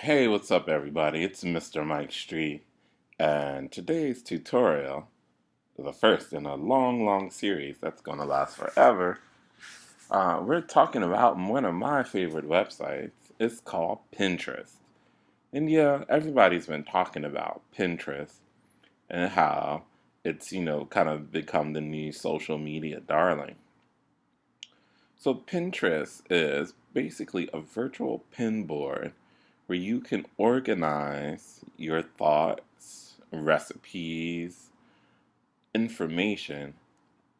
Hey, what's up, everybody? It's Mr. Mike Street, and today's tutorial, the first in a long series that's going to last forever. We're talking about one of my favorite websites. It's called Pinterest. And yeah, everybody's been talking about Pinterest and how it's, kind of become the new social media darling. So Pinterest is basically a virtual pin board where you can organize your thoughts, recipes, information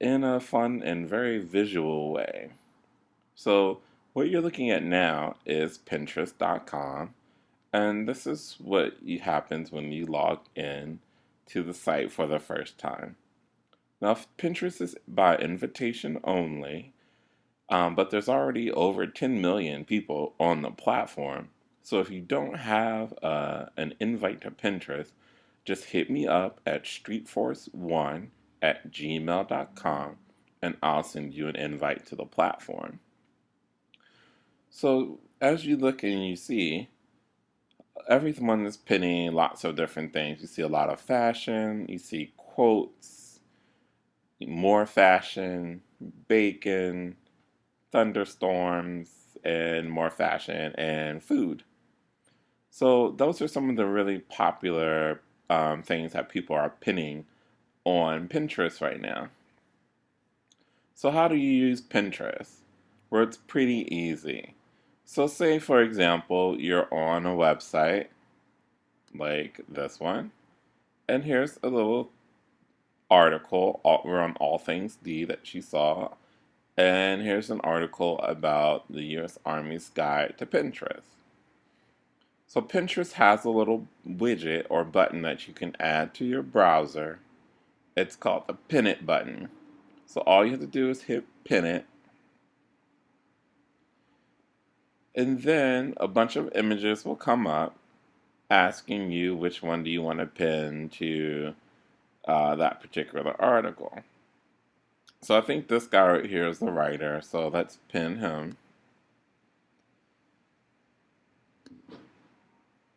in a fun and very visual way. So what you're looking at now is Pinterest.com, and this is what happens when you log in to the site for the first time. Now, Pinterest is by invitation only, but there's already over 10 million people on the platform. So if you don't have an invite to Pinterest, just hit me up at streetforce1@gmail.com and I'll send you an invite to the platform. So as you look and you see, everyone is pinning lots of different things. You see a lot of fashion, you see quotes, more fashion, bacon, thunderstorms, and more fashion and food. So those are some of the really popular things that people are pinning on Pinterest right now. So how do you use Pinterest? Well, it's pretty easy. So say, for example, you're on a website like this one, and here's a little article. We're on All Things D that you saw. And here's an article about the U.S. Army's guide to Pinterest. So Pinterest has a little widget or button that you can add to your browser. It's called the Pin It button. So all you have to do is hit Pin It, and then a bunch of images will come up asking you which one do you want to pin to that particular article. So I think this guy right here is the writer, so let's pin him.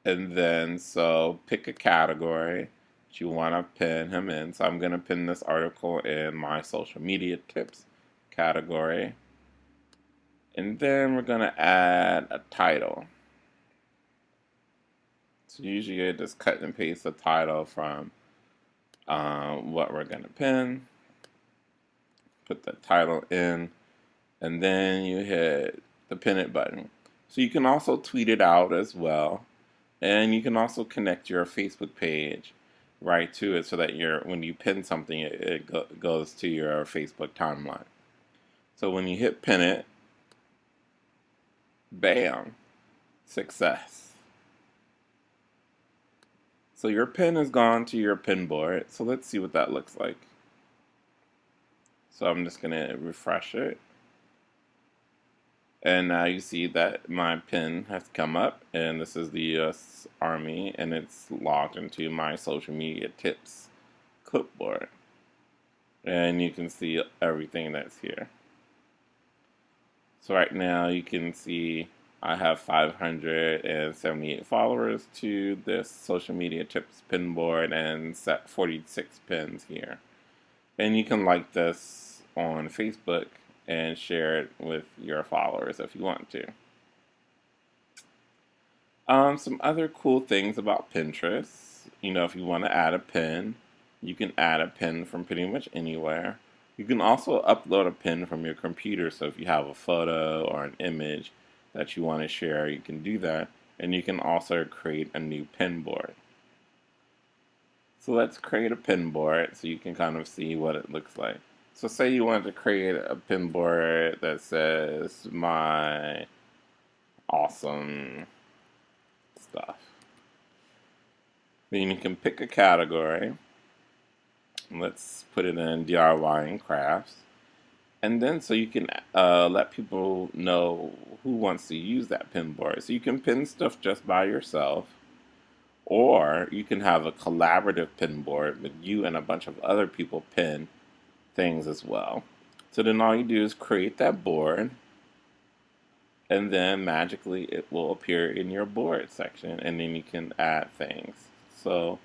And then, so pick a category that you want to pin him in. So I'm going to pin this article in my social media tips category. And then we're going to add a title. So usually you just cut and paste the title from what we're going to pin. Put the title in, and then you hit the pin it button. So you can also tweet it out as well, and you can also connect your Facebook page right to it so that when you pin something, it goes to your Facebook timeline. So when you hit pin it, bam, success. So your pin has gone to your pin board. So let's see what that looks like. So I'm just going to refresh it. And now you see that my pin has come up, and this is the U.S. Army, and it's logged into my social media tips clipboard. And you can see everything that's here. So right now you can see I have 578 followers to this social media tips pin board and set 46 pins here. And you can like this on Facebook and share it with your followers if you want to. Some other cool things about Pinterest, if you want to add a pin, you can add a pin from pretty much anywhere. You can also upload a pin from your computer, so if you have a photo or an image that you want to share, you can do that. And you can also create a new pin board. So let's create a pin board so you can kind of see what it looks like. So say you wanted to create a pin board that says my awesome stuff. Then you can pick a category. Let's put it in DIY and crafts. And then so you can let people know who wants to use that pin board. So you can pin stuff just by yourself, or you can have a collaborative pin board with you and a bunch of other people pin things as well. So then all you do is create that board, and then magically it will appear in your board section, and then you can add things. So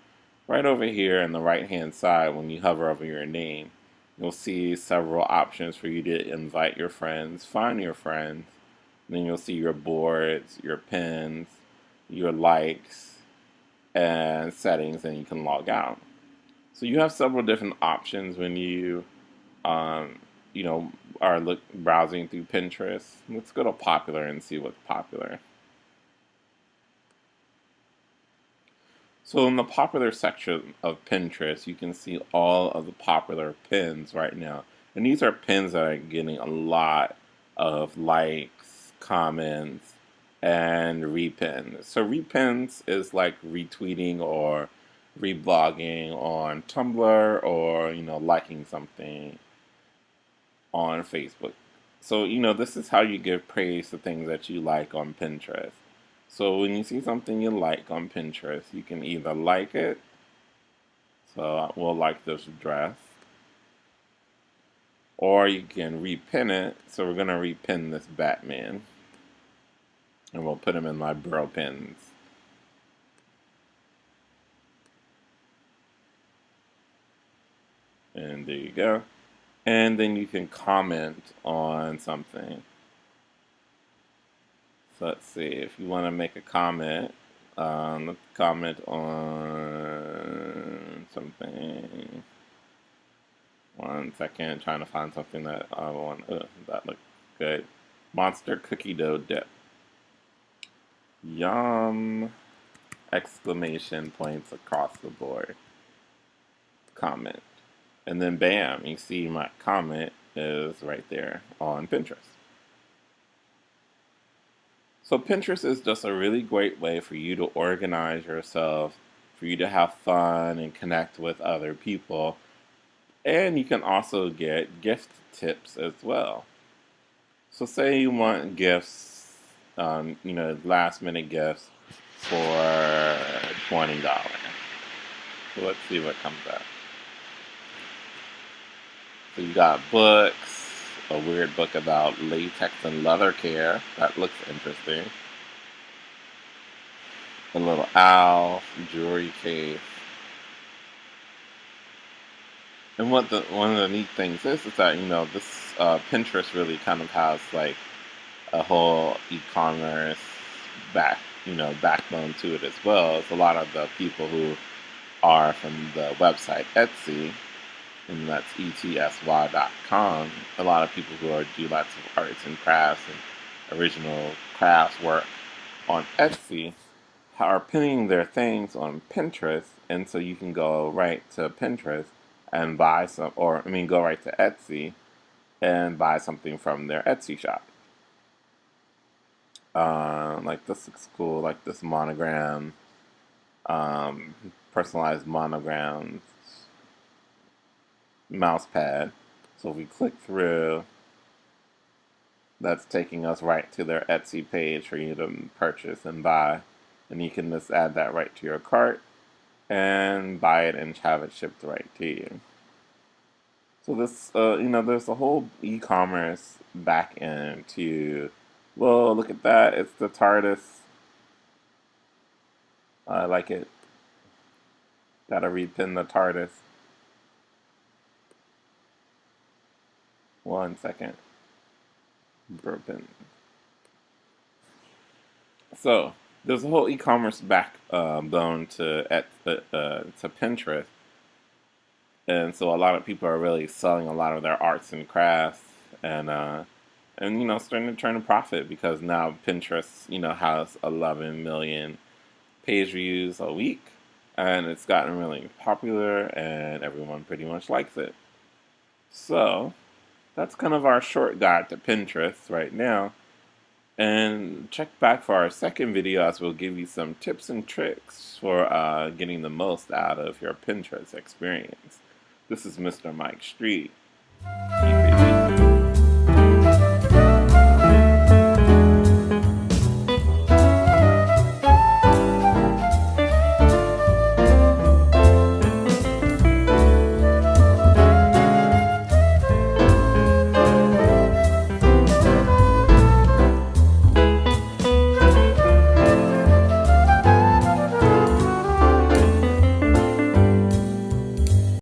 right over here on the right hand side, when you hover over your name, you'll see several options for you to invite your friends, find your friends. Then you'll see your boards, your pins, your likes, and settings, and you can log out. So you have several different options when you um, you know, are browsing through Pinterest. Let's go to popular and see what's popular. So in the popular section of Pinterest, you can see all of the popular pins right now. And these are pins that are getting a lot of likes, comments, and repins. So repins is like retweeting or reblogging on Tumblr, or liking something on Facebook. So, this is how you give praise to things that you like on Pinterest. So when you see something you like on Pinterest, you can either like it. So we'll like this dress. Or you can repin it. So we're going to repin this Batman. And we'll put him in my bro pins. And there you go. And then you can comment on something. So let's see, if you want to make a comment, let's comment on something. 1 second, trying to find something that I want. That looks good. Monster cookie dough dip. Yum! Exclamation points across the board. Comment. And then bam, you see my comment is right there on Pinterest. So Pinterest is just a really great way for you to organize yourself, for you to have fun and connect with other people. And you can also get gift tips as well. So say you want gifts, last minute gifts for $20. So let's see what comes up. So you got books, a weird book about latex and leather care. That looks interesting. A little owl, jewelry case. And one of the neat things is that this Pinterest really kind of has like a whole e-commerce backbone to it as well. It's a lot of the people who are from the website Etsy, and that's etsy.com. A lot of people who do lots of arts and crafts and original crafts work on Etsy are pinning their things on Pinterest, and so you can go right to Pinterest and buy go right to Etsy and buy something from their Etsy shop. Like this looks cool, like this monogram, personalized monogram mouse pad. So if we click through, that's taking us right to their Etsy page for you to purchase and buy. And you can just add that right to your cart and buy it and have it shipped right to you. So this, there's a whole e-commerce back end to, well, look at that. It's the TARDIS. I like it. Gotta repin the TARDIS. 1 second. Broken. So there's a whole e-commerce backbone to Pinterest, and so a lot of people are really selling a lot of their arts and crafts, and starting to turn a profit, because now Pinterest has 11 million page views a week, and it's gotten really popular, and everyone pretty much likes it. So that's kind of our short guide to Pinterest right now. And check back for our second video, as we'll give you some tips and tricks for getting the most out of your Pinterest experience. This is Mr. Mike Street. Keep it